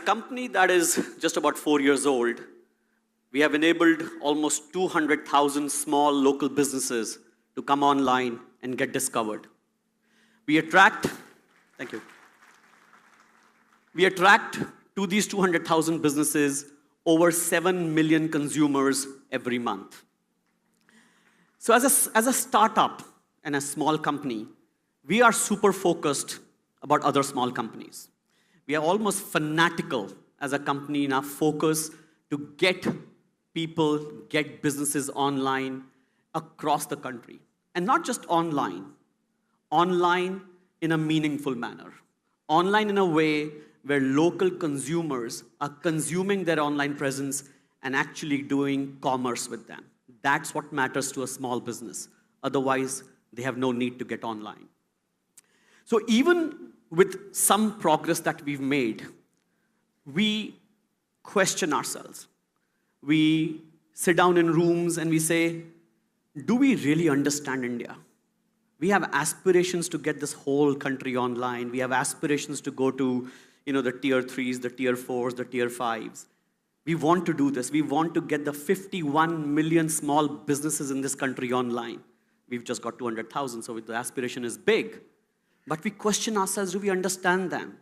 company that is just about 4 years old, we have enabled almost 200,000 small local businesses to come online and get discovered. We attract, thank you. We attract to these 200,000 businesses over 7 million consumers every month. So as a startup and a small company, we are super focused about other small companies. We are almost fanatical as a company in our focus to get people, get businesses online across the country. And not just online in a meaningful manner. Online in a way where local consumers are consuming their online presence and actually doing commerce with them. That's what matters to a small business. Otherwise, they have no need to get online. So even with some progress that we've made, we question ourselves. We sit down in rooms and we say, do we really understand India? We have aspirations to get this whole country online. We have aspirations to go to the tier 3s, the tier 4s, the tier 5s. We want to do this. We want to get the 51 million small businesses in this country online. We've just got 200,000, so the aspiration is big. But we question ourselves, do we understand them?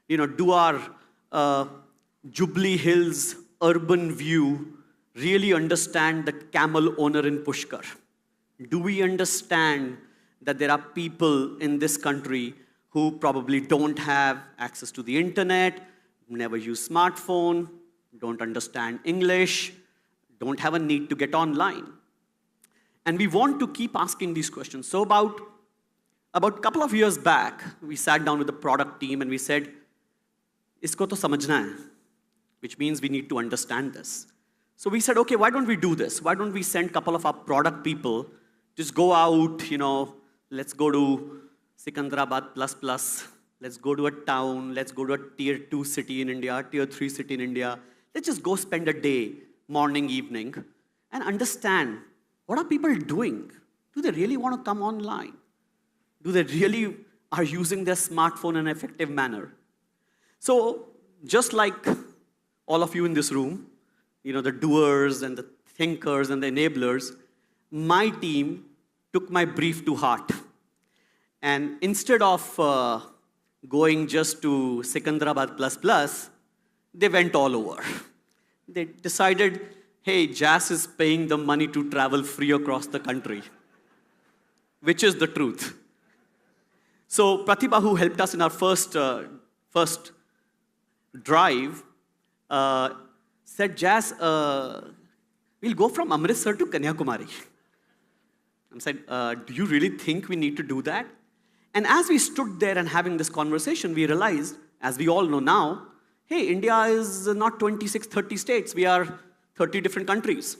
Do our Jubilee Hills urban view really understand the camel owner in Pushkar? Do we understand that there are people in this country who probably don't have access to the internet, never use smartphone, don't understand English, don't have a need to get online? And we want to keep asking these questions. So about a couple of years back, we sat down with the product team and we said, isko to samajhna hai, which means we need to understand this. So we said, okay, why don't we do this? Why don't we send a couple of our product people, just go out, let's go to Sikandrabad plus, let's go to a town, let's go to a tier 2 city in India, tier 3 city in India. Let's just go spend a day, morning, evening, and understand, what are people doing? Do they really want to come online? Do they really are using their smartphone in an effective manner? So just like all of you in this room, the doers and the thinkers and the enablers, my team took my brief to heart. And instead of going just to Sikandrabad plus, they went all over. They decided, hey, Jas is paying the money to travel free across the country, which is the truth. So Pratibha, who helped us in our first drive, said, Jas, we'll go from Amritsar to Kanyakumari. I said, do you really think we need to do that? And as we stood there and having this conversation, we realized, as we all know now, hey, India is not 26, 30 states. We are 30 different countries.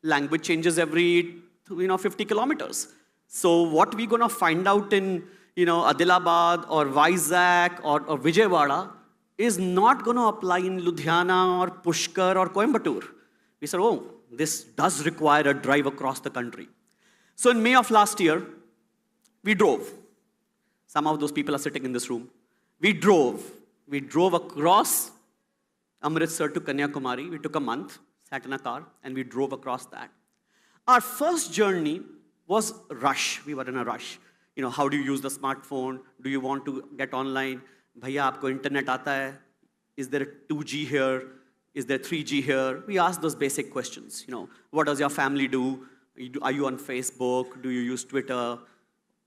Language changes every 50 kilometers. So what we're going to find out in Adilabad or Vizag or Vijayawada is not going to apply in Ludhiana or Pushkar or Coimbatore. We said, oh, this does require a drive across the country. So in May of last year, we drove. Some of those people are sitting in this room. We drove across Amritsar to Kanyakumari. We took a month, sat in a car, and we drove across that. Our first journey was rush. We were in a rush. How do you use the smartphone? Do you want to get online? Bhaiya, aapko internet aata hai? Is there 2G here? Is there 3G here? We asked those basic questions. What does your family do? Are you on Facebook? Do you use Twitter?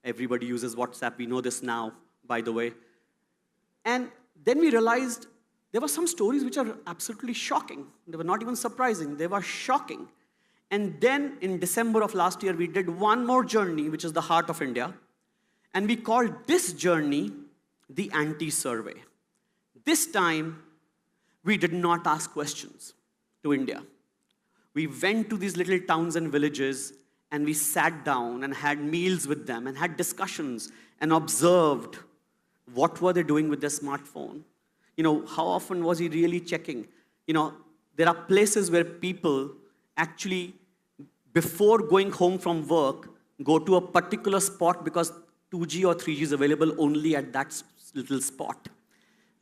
Everybody uses WhatsApp. We know this now, by the way. And then we realized there were some stories which are absolutely shocking. They were not even surprising. They were shocking. And then in December of last year, we did one more journey, which is the heart of India. And we called this journey the anti-survey. This time, we did not ask questions to India. We went to these little towns and villages, and we sat down and had meals with them and had discussions and observed what were they doing with their smartphone. How often was he really checking? There are places where people actually, before going home from work, go to a particular spot because 2G or 3G is available only at that little spot.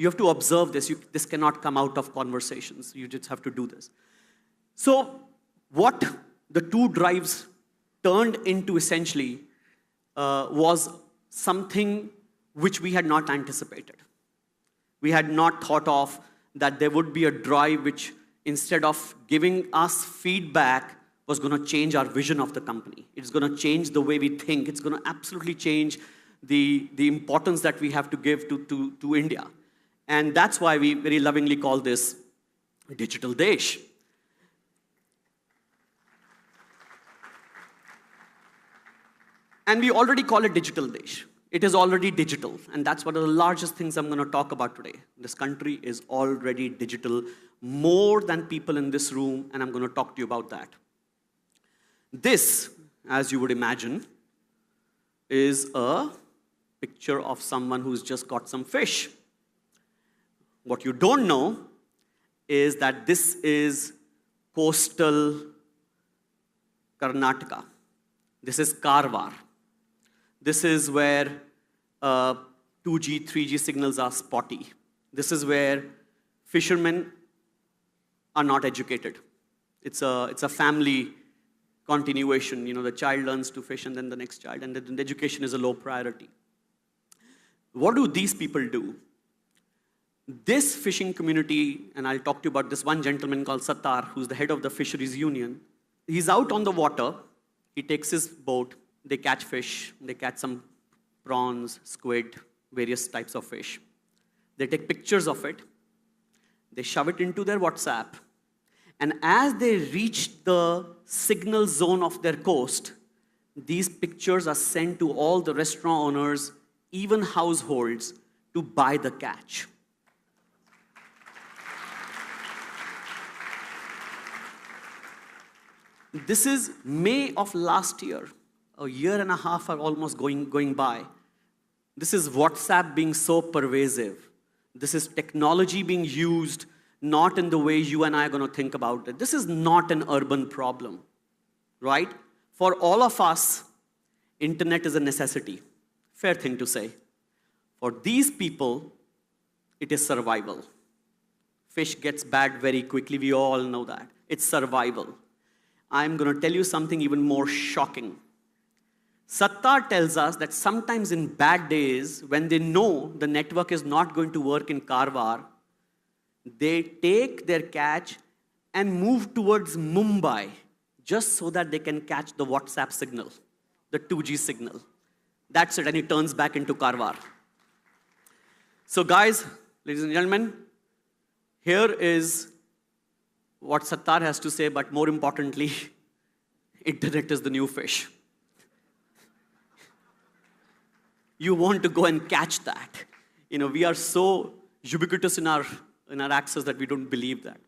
You have to observe this. This cannot come out of conversations. You just have to do this. So what the two drives turned into essentially was something which we had not anticipated. We had not thought of that there would be a drive which, instead of giving us feedback, was going to change our vision of the company. It's going to change the way we think. It's going to absolutely change the importance that we have to give to India. And that's why we very lovingly call this Digital Desh. And we already call it Digital Desh. It is already digital, and that's one of the largest things I'm going to talk about today. This country is already digital, more than people in this room, and I'm going to talk to you about that. This, as you would imagine, is a picture of someone who's just got some fish. What you don't know is that this is coastal Karnataka. This is Karwar. This is where 2G, 3G signals are spotty. This is where fishermen are not educated. It's a family continuation. You know, the child learns to fish and then the next child, and then education is a low priority. What do these people do? This fishing community, and I'll talk to you about this one gentleman called Sattar, who's the head of the fisheries union. He's out on the water. He takes his boat. They catch fish. They catch some prawns, squid, various types of fish. They take pictures of it. They shove it into their WhatsApp. And as they reach the signal zone of their coast, these pictures are sent to all the restaurant owners, even households, to buy the catch. This is May of last year. A year and a half are almost going by. This is WhatsApp being so pervasive. This is technology being used not in the way you and I are going to think about it. This is not an urban problem, right? For all of us, internet is a necessity. Fair thing to say. For these people, it is survival. Fish gets bad very quickly. We all know that. It's survival. I'm going to tell you something even more shocking. Sattar tells us that sometimes in bad days, when they know the network is not going to work in Karwar, they take their catch and move towards Mumbai just so that they can catch the WhatsApp signal, the 2G signal. That's it, and it turns back into Karwar. So guys, ladies and gentlemen, here is what Sattar has to say, but more importantly, internet is the new fish. You want to go and catch that. You know, we are so ubiquitous in our access that we don't believe that.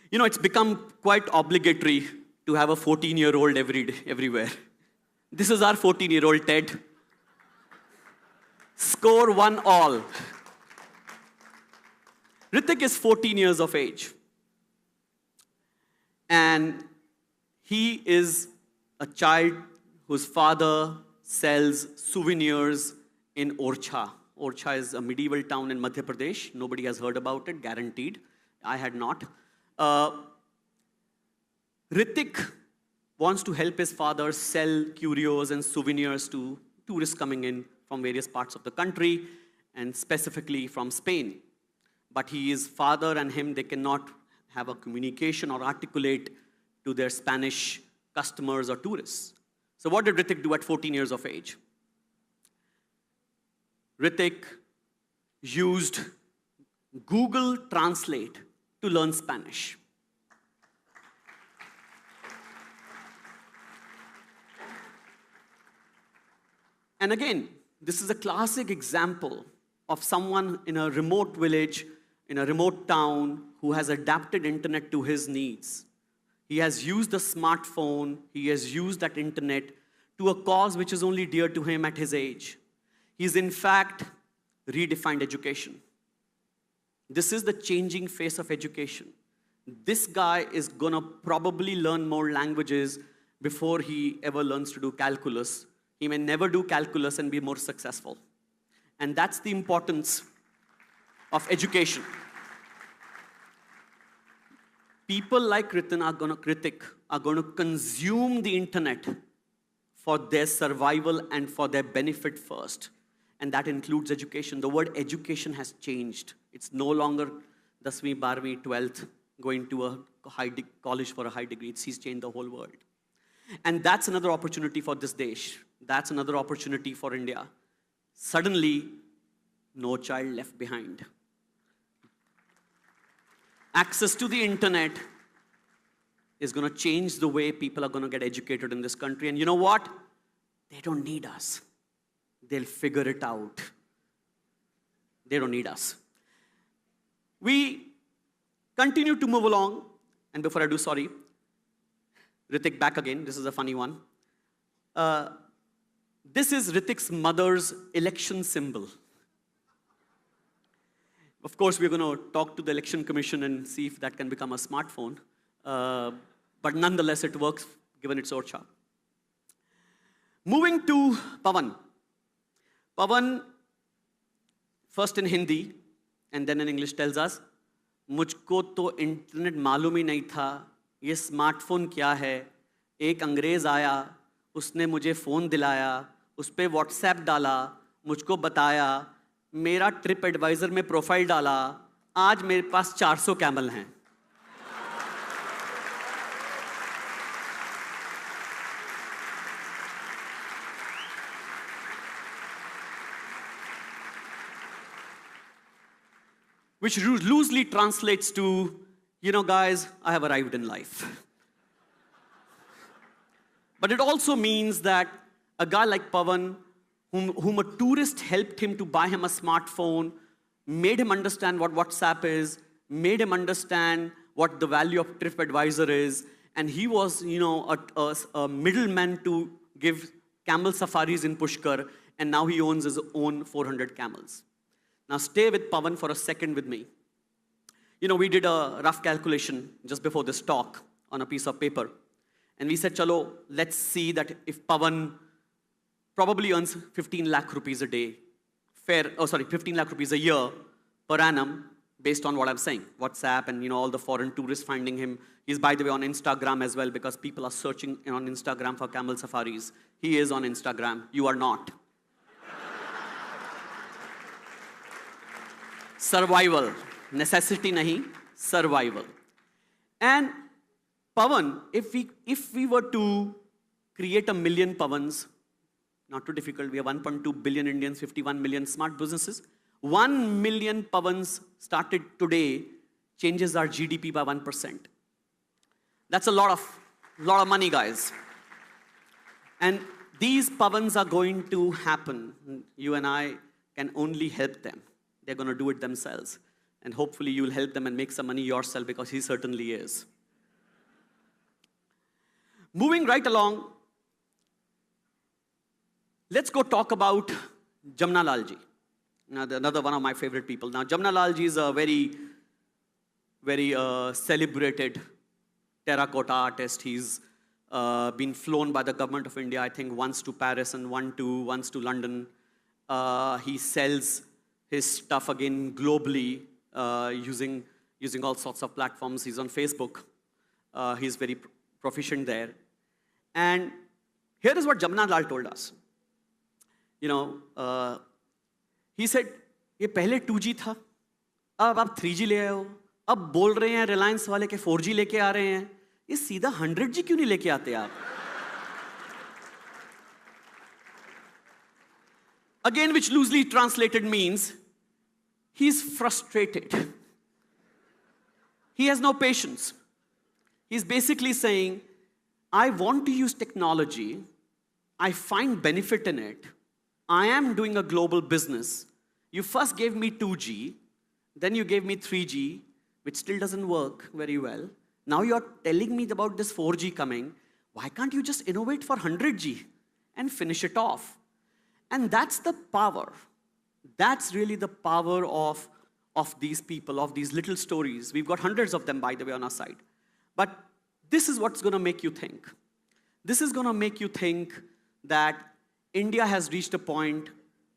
You know, it's become quite obligatory to have a 14-year-old everywhere. This is our 14-year-old Ted. Score 1-all. Ritik is 14 years of age. And he is a child whose father sells souvenirs in Orchha. Orchha is a medieval town in Madhya Pradesh. Nobody has heard about it, guaranteed. I had not. Ritik wants to help his father sell curios and souvenirs to tourists coming in from various parts of the country, and specifically from Spain. But his father and him, they cannot have a communication or articulate to their Spanish customers or tourists. So what did Ritik do at 14 years of age? Ritik used Google Translate to learn Spanish. And again, this is a classic example of someone in a remote village, in a remote town, who has adapted internet to his needs. He has used the smartphone, he has used that internet to a cause which is only dear to him at his age. He's in fact redefined education. This is the changing face of education. This guy is gonna probably learn more languages before he ever learns to do calculus. He may never do calculus and be more successful. And that's the importance of education. People like Kritik are going to consume the internet for their survival and for their benefit first. And that includes education. The word education has changed. It's no longer 10वीं, 12वीं, 12th, going to a college for a high degree. He's changed the whole world. And that's another opportunity for this desh. That's another opportunity for India. Suddenly, no child left behind. Access to the internet is going to change the way people are going to get educated in this country. And you know what? They don't need us. They'll figure it out. They don't need us. We continue to move along. And before I do, sorry, Ritik back again. This is a funny one. This is Ritik's mother's election symbol. Of course, we're going to talk to the Election Commission and see if that can become a smartphone. But nonetheless, it works given its orcha. Moving to Pawan. Pawan, first in Hindi and then in English, tells us, मुझको तो internet मालूम ही नहीं था, ये smartphone क्या है, एक अंग्रेज आया, उसने मुझे फ़ोन दिलाया, उस पर व्हाट्सएप डाला, मुझको बताया, मेरा ट्रिप एडवाइज़र में प्रोफाइल डाला, आज मेरे पास 400 कैमल हैं. Which loosely translates to, you know, guys, I have arrived in life. But it also means that a guy like Pawan, whom a tourist helped him to buy him a smartphone, made him understand what WhatsApp is, made him understand what the value of TripAdvisor is, and he was, you know, a middleman to give camel safaris in Pushkar, and now he owns his own 400 camels. Now stay with Pawan for a second with me. You know, we did a rough calculation just before this talk on a piece of paper. And we said, chalo, let's see that if Pawan probably earns 15 lakh rupees a day, 15 lakh rupees a year per annum, based on what I'm saying, WhatsApp and, you know, all the foreign tourists finding him. He's, by the way, on Instagram as well, because people are searching on Instagram for camel safaris. He is on Instagram. You are not. Survival. Necessity nahi, survival. And Pawan, if we were to create 1 million Pawans, not too difficult, we have 1.2 billion Indians, 51 million smart businesses. 1 million Pawans started today changes our GDP by 1%. That's a lot of money, guys. And these Pawans are going to happen. You and I can only help them. They're going to do it themselves. And hopefully you'll help them and make some money yourself, because he certainly is. Moving right along, let's go talk about Jamna Lalji. Now, another one of my favorite people. Now, Jamna Lalji is a very, very celebrated terracotta artist. He's been flown by the government of India, I think, once to Paris and once to London. He sells his stuff again globally using all sorts of platforms. He's on Facebook. He's very proficient there. And here is what Jamna Lal told us. You know, he said, ये पहले 2G था, अब आप 3G ले आए हो, अब बोल रहे हैं रिलायंस वाले के 4G लेके आ रहे हैं, ये सीधा 100G क्यों नहीं लेके आते आप? Again, which loosely translated means, he's frustrated. He has no patience. He's basically saying, I want to use technology, I find benefit in it, I am doing a global business. You first gave me 2G, then you gave me 3G, which still doesn't work very well. Now you're telling me about this 4G coming. Why can't you just innovate for 100G and finish it off? And that's the power. That's really the power of these people, of these little stories. We've got hundreds of them, by the way, on our side. But this is what's going to make you think. This is going to make you think that India has reached a point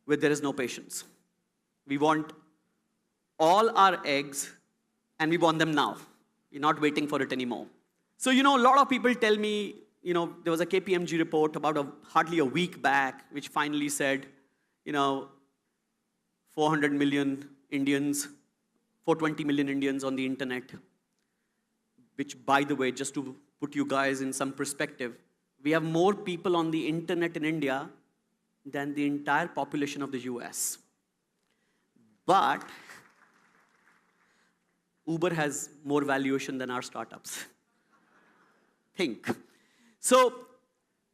where there is no patience. We want all our eggs and we want them now. We're not waiting for it anymore. So, a lot of people tell me, there was a KPMG report about hardly a week back, which finally said, 400 million Indians, 420 million Indians on the internet, which, by the way, just to put you guys in some perspective, we have more people on the internet in India than the entire population of the US. But Uber has more valuation than our startups. Think. So,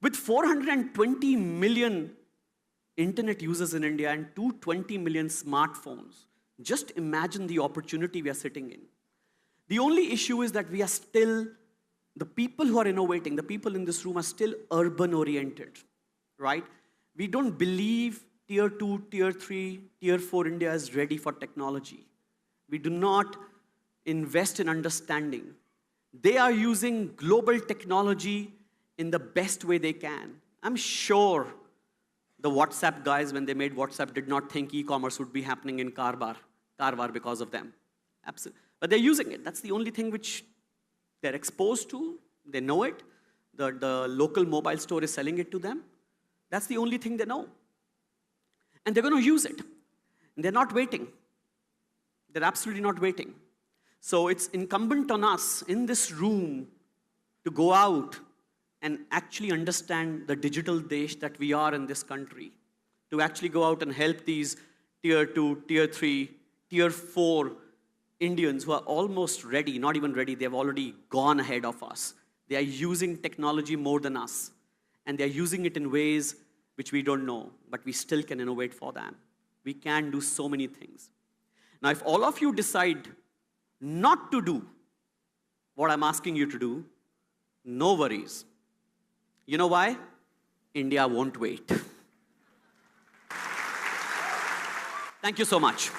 with 420 million internet users in India and 220 million smartphones, just imagine the opportunity we are sitting in. The only issue is that we are still, the people who are innovating, the people in this room are still urban-oriented, right? We don't believe Tier 2, Tier 3, Tier 4 India is ready for technology. We do not invest in understanding. They are using global technology in the best way they can. I'm sure the WhatsApp guys, when they made WhatsApp, did not think e-commerce would be happening in Karwar because of them. Absolutely. But they're using it. That's the only thing which they're exposed to. They know it. The local mobile store is selling it to them. That's the only thing they know. And they're going to use it. And they're not waiting. They're absolutely not waiting. So it's incumbent on us in this room to go out and actually understand the digital desh that we are in this country, to actually go out and help these Tier 2, Tier 3, Tier 4 Indians who are almost ready, not even ready, they've already gone ahead of us. They are using technology more than us, and they're using it in ways which we don't know, but we still can innovate for them. We can do so many things. Now, if all of you decide not to do what I'm asking you to do, no worries. You know why? India won't wait. Thank you so much.